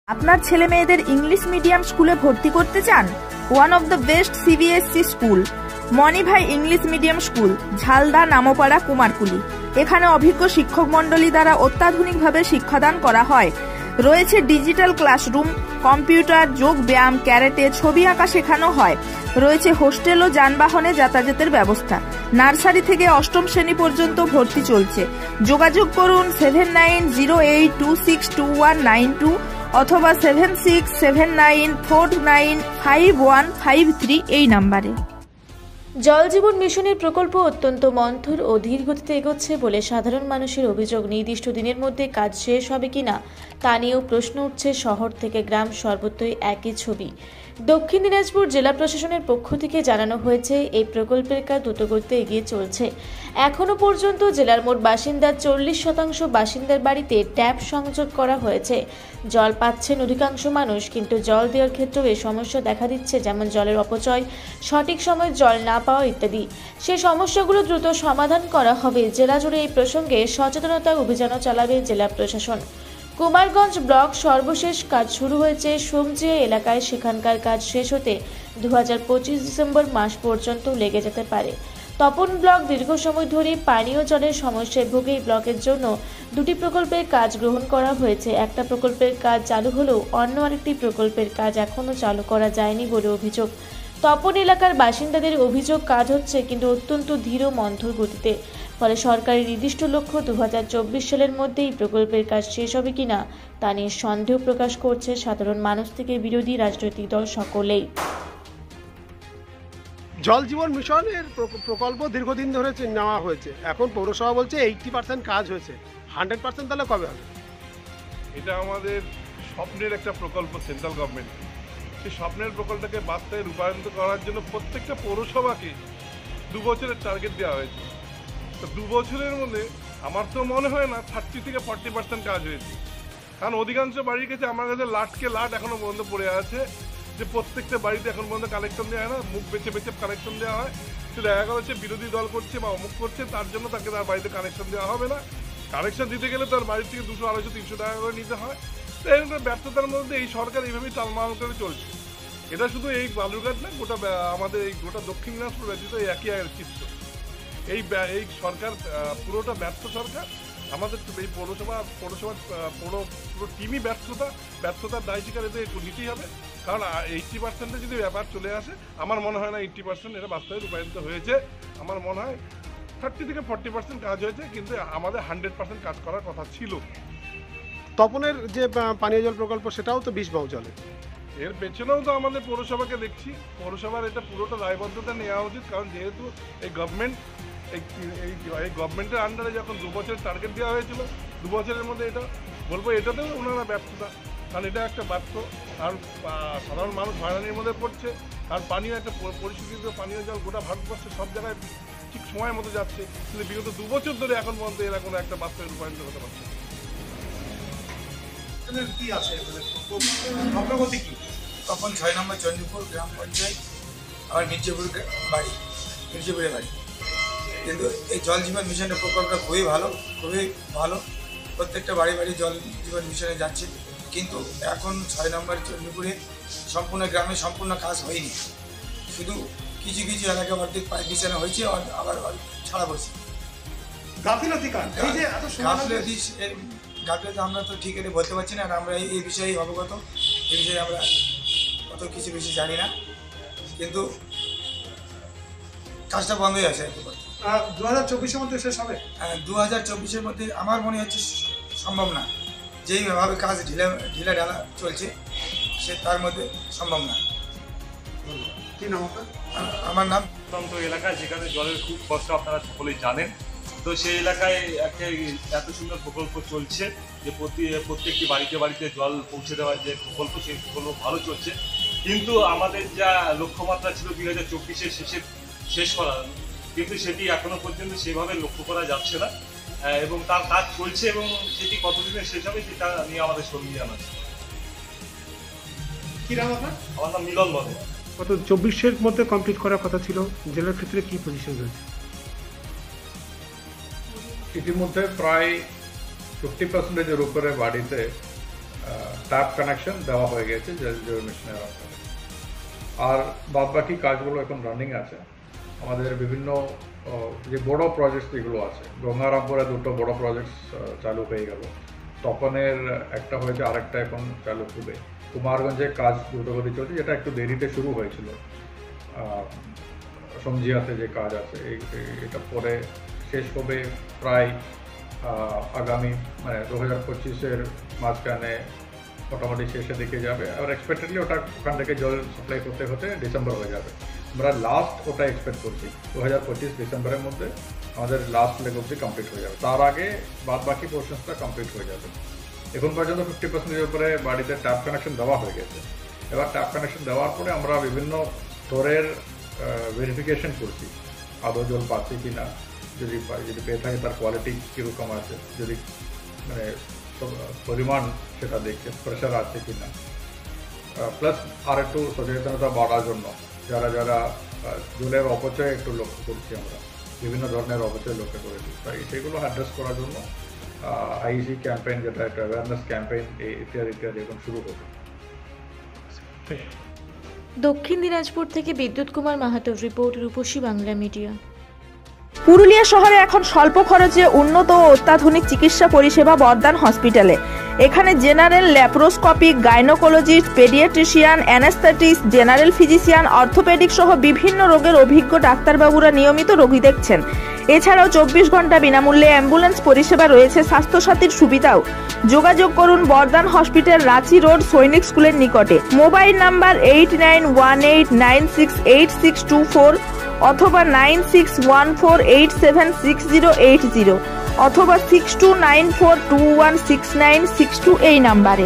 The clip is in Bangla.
আপনার ছেলে মেয়েদের ইংলিশ মিডিয়াম স্কুলে ভর্তি করতে চান? One of the best CBSE school Manibhai English medium school, Jhalda, Nampara, Kumarkuli. এখানে অভিজ্ঞ শিক্ষক মন্ডলী দ্বারা অত্যাধুনিকভাবে শিক্ষাদান করা হয়। রয়েছে ডিজিটাল ক্লাসরুম, কম্পিউটার, যোগ ব্যায়াম, ক্যারেটে, ছবি আঁকা শেখানো হয়। রয়েছে হোস্টেল ও যানবাহনে যাতায়াতের ব্যবস্থা। নার্সারি থেকে অষ্টম শ্রেণী পর্যন্ত ভর্তি চলছে। যোগাযোগ করুন 7908262192 অথবা 7679495153 এই নাম্বারে। জল জীবন মিশনের প্রকল্প অত্যন্ত মন্থর ও ধীর গতিতে এগোচ্ছে বলে সাধারণ মানুষের অভিযোগ। নির্দিষ্ট দিনের মধ্যে কাজ শেষ হবে কিনা তা নিয়েও প্রশ্ন উঠছে। শহর থেকে গ্রাম সর্বত্রই একই ছবি। দক্ষিণ দিনাজপুর জেলা প্রশাসনের পক্ষ থেকে জানানো হয়েছে, এই প্রকল্পের কাজ দ্রুতগতিতে এগিয়ে চলছে। এখনো পর্যন্ত জেলার মোট বাসিন্দার 40% বাসিন্দার বাড়িতে ট্যাপ সংযোগ করা হয়েছে। জল পাচ্ছেন অধিকাংশ মানুষ, কিন্তু জল দেওয়ার ক্ষেত্রেও এই সমস্যা দেখা দিচ্ছে, যেমন জলের অপচয়, সঠিক সময়ে জল না পাওয়া ইত্যাদি। সেই সমস্যাগুলো দ্রুত সমাধান করা হবে। জেলা জুড়ে এই প্রসঙ্গে সচেতনতা অভিযানও চালাবে জেলা প্রশাসন। কুমারগঞ্জ ব্লক সর্বশেষ কাজ শুরু হয়েছে সোমজিয়া এলাকায়। সেখানকার কাজ শেষ হতে 2025 ডিসেম্বর মাস পর্যন্ত লেগে যেতে পারে। তপন ব্লক দীর্ঘ সময় ধরে পানীয় জলের সমস্যায় ভুগে। এই ব্লকের জন্য দুটি প্রকল্পের কাজ গ্রহণ করা হয়েছে। একটা প্রকল্পের কাজ চালু হলেও অন্য আরেকটি প্রকল্পের কাজ এখনও চালু করা যায়নি বলে অভিযোগ। তপন এলাকার বাসিন্দাদের অভিযোগ, কাজ হচ্ছে কিন্তু অত্যন্ত ধীর ও মন্থর গতিতে। ফলে সরকারের নির্দিষ্ট লক্ষ্য 2024 সালের মধ্যে এই প্রকল্পের কাজ শেষ হবে কিনা তা নিয়ে সন্দেহ প্রকাশ করছে সাধারণ মানুষ থেকে বিরোধী রাজনৈতিক দল সকলেই। জল জীবন মিশনের প্রকল্প দীর্ঘদিন ধরে নেওয়া হয়েছে। এখন পৌরসভা বলছে 80% কাজ হয়েছে। 100% তাহলে কবে হবে? এটা আমাদের স্বপ্নের একটা প্রকল্প সেন্ট্রাল গভর্নমেন্ট। সেই স্বপ্নের প্রকল্পটাকে বাস্তবে রূপায়িত করার জন্য প্রত্যেকটা পৌরসভাকে 2 বছরের টার্গেট দেওয়া হয়েছে। তো 2 বছরের মধ্যে আমার তো মনে হয় না 30 থেকে 40% কাজ হয়েছে। কারণ অধিকাংশ বাড়ির কাছে আমার কাছে লাট এখনো বন্ধ পড়ে আছে, যে প্রত্যেকটা বাড়িতে এখন পর্যন্ত কানেকশন দেওয়া হয় না, মুখ বেছে বেছে কানেকশন দেওয়া হয়। তো দেখা যাচ্ছে বিরোধী দল করছে বা অমুক করছে, তার জন্য তাকে তার বাড়িতে কানেকশন দেওয়া হবে না। কানেকশন দিতে গেলে তার বাড়ি থেকে 200, 250, 300 টাকা করে নিতে হয়। তো এই ব্যর্থতার মধ্যে এই সরকার এইভাবেই টালমাল করে চলছে। এটা শুধু এই বালুরঘাট না, গোটা আমাদের এই গোটা দক্ষিণ দিনাজপুর ব্যতীত একই চিত্র। এই সরকার পুরোটা ব্যর্থ সরকার। আমাদের এই পৌরসভার পুরো টিমই ব্যর্থতার দায় স্বীকার এতে নিতেই হবে। কারণ 80% যদি ব্যাপার চলে আসে, আমার মনে হয় না 80% এটা বাস্তবে রূপায়িত হয়েছে। আমার মনে হয় 30 থেকে 40% কাজ হয়েছে, কিন্তু আমাদের 100% কাজ করার কথা ছিল। তপনের যে পানীয় জল প্রকল্প, সেটাও তো 20 বাউ চলে। এর পেছনেও তো আমাদের পৌরসভাকে দেখছি। পৌরসভার এটা পুরোটা দায়বদ্ধতা নেওয়া উচিত। কারণ যেহেতু এই গভর্নমেন্টের আন্ডারে যখন 2 বছরের টার্গেট দেওয়া হয়েছিল, 2 বছরের মধ্যে এটা বলবো এটাতেও ওনারা ব্যর্থতা। কারণ এটা একটা ব্যর্থ, কারণ সাধারণ মানুষ হয়রানির মধ্যে পড়ছে। কারণ পানীয় একটা পরিস্থিতিতে পানীয় জল গোটা ভারতবর্ষে সব জায়গায় ঠিক সময় মতো যাচ্ছে, কিন্তু বিগত 2 বছর ধরে এখন পর্যন্ত এরা কোনো একটা বাস্তবে রূপায়িত হতে পারছে। কি আছে অগ্রগতি কি? তখন 6 নম্বর চণ্ডীপুর গ্রাম পঞ্চায়েত, আমার মির্জাপুরের বাড়ি। কিন্তু এই জল জীবন মিশনের প্রকল্পটা খুবই ভালো। প্রত্যেকটা বাড়ি জল জীবন মিশনে যাচ্ছে। কিন্তু এখন 6 নম্বর চণ্ডীপুরে সম্পূর্ণ গ্রামে সম্পূর্ণ কাজ হয়নি। শুধু কিছু এলাকা অর্ধেক পাইপ বিছানো হয়েছে, আবার ছাড়া পড়ছে। গাফিলতি আমরা তো ঠিক এটা বলতে পারছি না। আর আমরা এই বিষয়ে অবগত, এই বিষয়ে আমরা অত কিছু বেশি জানি না। কিন্তু কাজটা বন্ধ হয়ে আছে। 2024-এর মধ্যে শেষ হবে? 2024-এর মধ্যে আমার মনে হচ্ছে সম্ভব না। যেইভাবে কাজ ঢিলা ঢালা চলছে, তার মধ্যে সম্ভব না। কি নাম আপনার? আমার নাম। এলাকায় যেখানে জলের খুব কষ্ট আপনারা সকলেই জানেন। তো সেই এলাকায় একটা এত সুন্দর প্রকল্প চলছে যে প্রত্যেকটি বাড়িতে জল পৌঁছে দেওয়ার যে প্রকল্প, সেই প্রকল্প ভালো চলছে। কিন্তু আমাদের যা লক্ষ্যমাত্রা ছিল 2024-এর শেষ করা, কিন্তু সেটি এখনো পর্যন্ত সেভাবে লক্ষ্য করা যাচ্ছে না। এবং তার কাজ চলছে, এবং সেটি কতদিনে শেষ হবে সেটা নিয়ে আমাদের সন্দেহ আছে। কি নাম আপনার? আমার নাম মিলন বর্মন। কত 24-এর মধ্যে কমপ্লিট করার কথা ছিল। জেলার ক্ষেত্রে কি পজিশন রয়েছে? ইতিমধ্যে প্রায় 50%-এর উপরে বাড়িতে ট্যাপ কানেকশন দেওয়া হয়ে গেছে জল জীবন মিশনের আওতায়। আর বাদবাকি কাজগুলো এখন রানিং আছে। আমাদের বিভিন্ন যে বড় প্রজেক্টস যেগুলো আছে, গঙ্গারামপুরে 2টো বড় প্রজেক্টস চালু হয়ে গেল, তপনের একটা হয়েছে, আরেকটা এখন চালু হবে। কুমারগঞ্জে কাজ দ্রুতগতি চলছে, যেটা একটু দেরিতে শুরু হয়েছিল। সমজিয়াতে যে কাজ আছে এটা পরে শেষ হবে প্রায় আগামী 2025-এর মাঝখানে মোটামুটি শেষের দিকে যাবে। আর এক্সপেক্টেডলি ওখান থেকে জল সাপ্লাই করতে হতে ডিসেম্বর হয়ে যাবে। আমরা লাস্ট ওটা এক্সপেক্ট করছি 2025 ডিসেম্বরের মধ্যে আমাদের লাস্ট লেগ অবধি কমপ্লিট হয়ে যাবে। তার আগে বাদবাকি পোর্শনসটা কমপ্লিট হয়ে যাবে। এখন পর্যন্ত 50%-এর উপরে বাড়িতে ট্যাপ কানেকশন দেওয়া হয়ে গেছে। এবার ট্যাপ কানেকশন দেওয়ার পরে আমরা বিভিন্ন স্তরের ভেরিফিকেশন করছি, আদৌ জল পাচ্ছি কি না, যদি পেয়ে থাকে তার কোয়ালিটি কীরকম আছে, যদি পরিমাণ সেটা দেখছে, প্রেশার আছে কি না। প্লাস আর একটু সচেতনতা বাড়ার জন্য যারা জলের অপচয় একটু লক্ষ্য করছি, আমরা বিভিন্ন ধরনের অপচয় লক্ষ্য করেছি, তাই সেগুলো অ্যাড্রেস করার জন্য আইসি ক্যাম্পেইন, যেটা একটা অ্যাওয়ারনেস ক্যাম্পেইন ইত্যাদি এখন শুরু হবে। দক্ষিণ দিনাজপুর থেকে বিদ্যুৎ কুমার মাহাতোর রিপোর্ট, রূপসী বাংলা মিডিয়া। পুরুলিয়া শহরে এখন স্বল্প খরচে উন্নত ও অত্যাধুনিক চিকিৎসা পরিষেবা বর্দান হসপিটালে। এখানে general, laparoscopic, gynaecologist, paediatrician, anaesthetist, general physician, orthopaedic সহ বিভিন্ন রোগের অভিজ্ঞ ডাক্তারবাবুরা নিয়মিত রোগী দেখছেন। এছাড়াও 24 ঘন্টা বিনামূল্যে অ্যাম্বুলেন্স পরিষেবা রয়েছে, স্বাস্থ্যসাথীর সুবিধাও। যোগাযোগ করুন বর্দান হসপিটাল, রাঁচি রোড, সৈনিক স্কুলের নিকটে। মোবাইল নাম্বার 8918968624 অথবা 9614876080 অথবা 6294216962 এই নাম্বারে।